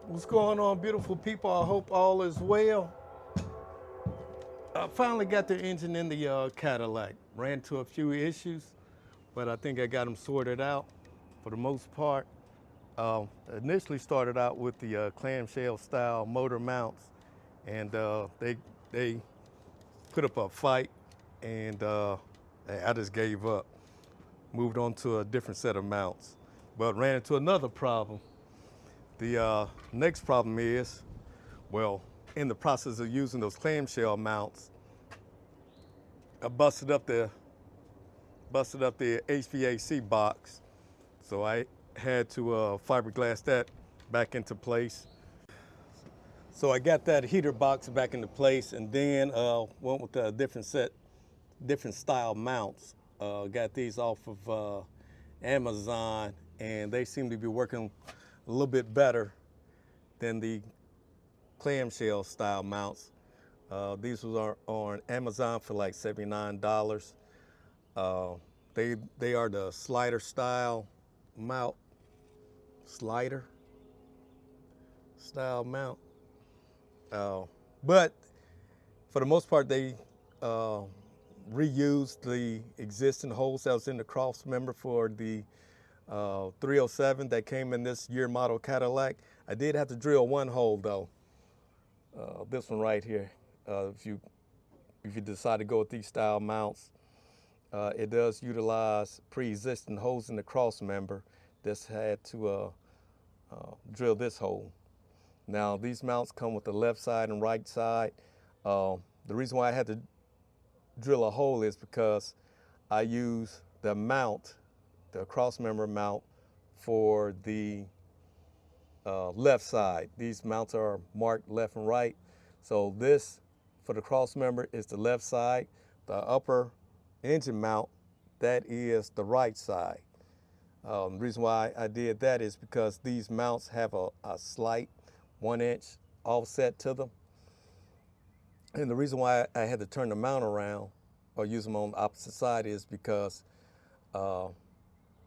What's going on, beautiful people? I hope all is well. I finally got the engine in the Cadillac. Ran into a few issues, but I think I got them sorted out for the most part. Initially started out with the clamshell style motor mounts, and they put up a fight, and I just gave up. Moved on to a different set of mounts, but ran into another problem. The next problem is, well, in the process of using those clamshell mounts, I busted up the HVAC box, so I had to fiberglass that back into place. So I got that heater box back into place, and then went with a different style mounts. Got these off of Amazon, and they seem to be working a little bit better than the clamshell style mounts. These are on Amazon for like $79. Uh, they are the slider style mount, slider style mount. But for the most part, they reused the existing holes that was in the cross member for the 307 that came in this year model Cadillac. I did have to drill one hole though. This one right here. If you decide to go with these style mounts, it does utilize pre-existing holes in the cross member. Just had to drill this hole. Now these mounts come with the left side and right side. The reason why I had to drill a hole is because I use the mount, the cross member mount, for the left side. These mounts are marked left and right. So this, for the cross member, is the left side. The upper engine mount, that is the right side. The reason why I did that is because these mounts have a slight 1-inch offset to them. And the reason why I had to turn the mount around or use them on the opposite side is because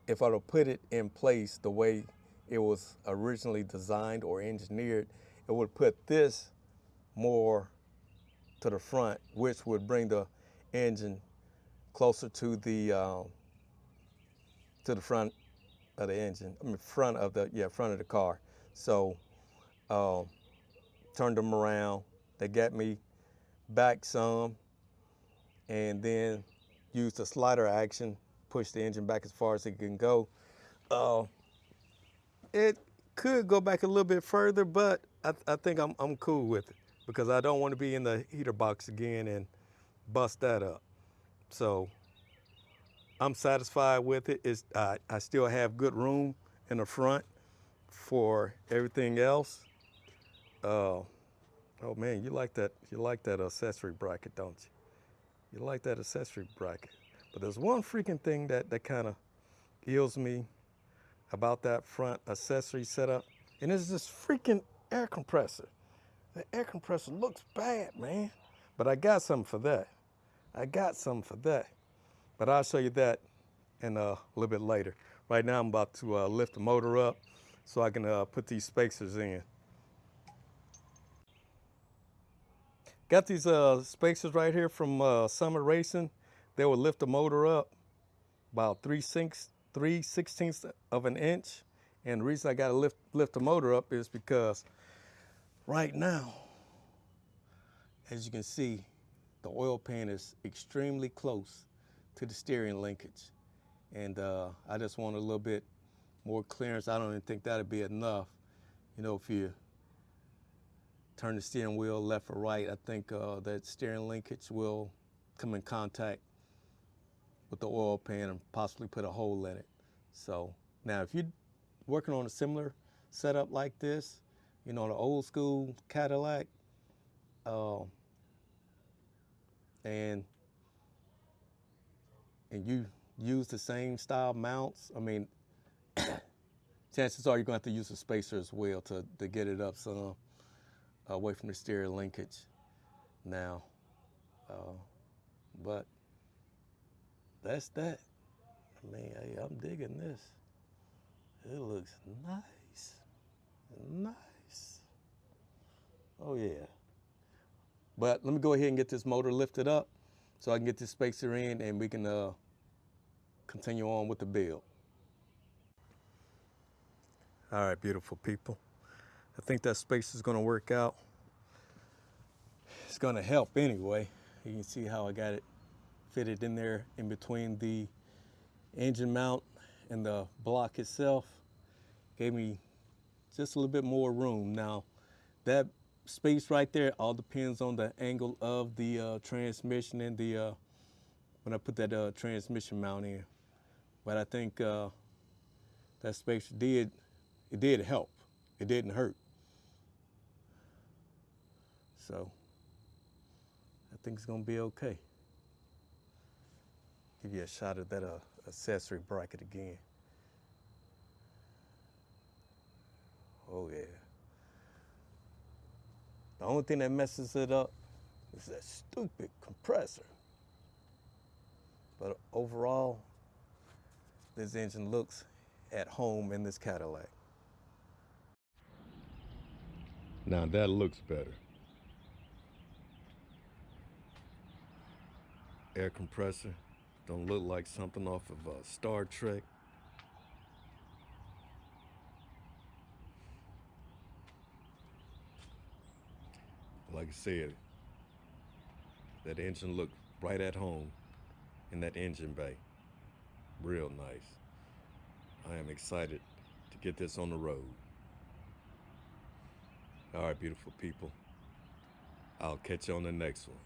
if I were to put it in place the way it was originally designed or engineered, it would put this more to the front, which would bring the engine closer to the front of the engine. I mean, front of the car. So turned them around. They got me back some, and then used the slider action, push the engine back as far as it can go. It could go back a little bit further, but I think I'm cool with it because I don't want to be in the heater box again and bust that up. So I'm satisfied with it. I still have good room in the front for everything else. Oh man, you like that accessory bracket, don't you? You like that accessory bracket. But there's one freaking thing that kind of kills me about that front accessory setup, and it's this freaking air compressor. The air compressor looks bad, man. But I got something for that. But I'll show you that in a little bit later. Right now I'm about to lift the motor up so I can put these spacers in. Got these spacers right here from Summit Racing. They will lift the motor up about 3/16 of an inch. And the reason I gotta lift the motor up is because right now, as you can see, the oil pan is extremely close to the steering linkage. And I just want a little bit more clearance. I don't even think that'd be enough. You know, if you turn the steering wheel left or right, I think that steering linkage will come in contact with the oil pan and possibly put a hole in it. So now if you're working on a similar setup like this, you know, the old school Cadillac, and you use the same style mounts, I mean, chances are you're going to have to use a spacer as well to get it up some away from the steering linkage now. But that's that. I mean, hey, I'm digging this. It looks nice. Nice. Oh yeah. But let me go ahead and get this motor lifted up so I can get this spacer in and we can continue on with the build. All right, beautiful people. I think that spacer is gonna work out. It's gonna help anyway. You can see how I got it fitted in there in between the engine mount and the block itself. Gave me just a little bit more room. Now, that space right there all depends on the angle of the transmission and the when I put that transmission mount in. But I think that space did help. It didn't hurt. So I think it's gonna be okay. Give you a shot of that accessory bracket again. Oh yeah. The only thing that messes it up is that stupid compressor. But overall, this engine looks at home in this Cadillac. Now that looks better. Air compressor don't look like something off of Star Trek. Like I said, that engine looked right at home in that engine bay. Real nice. I am excited to get this on the road. All right, beautiful people. I'll catch you on the next one.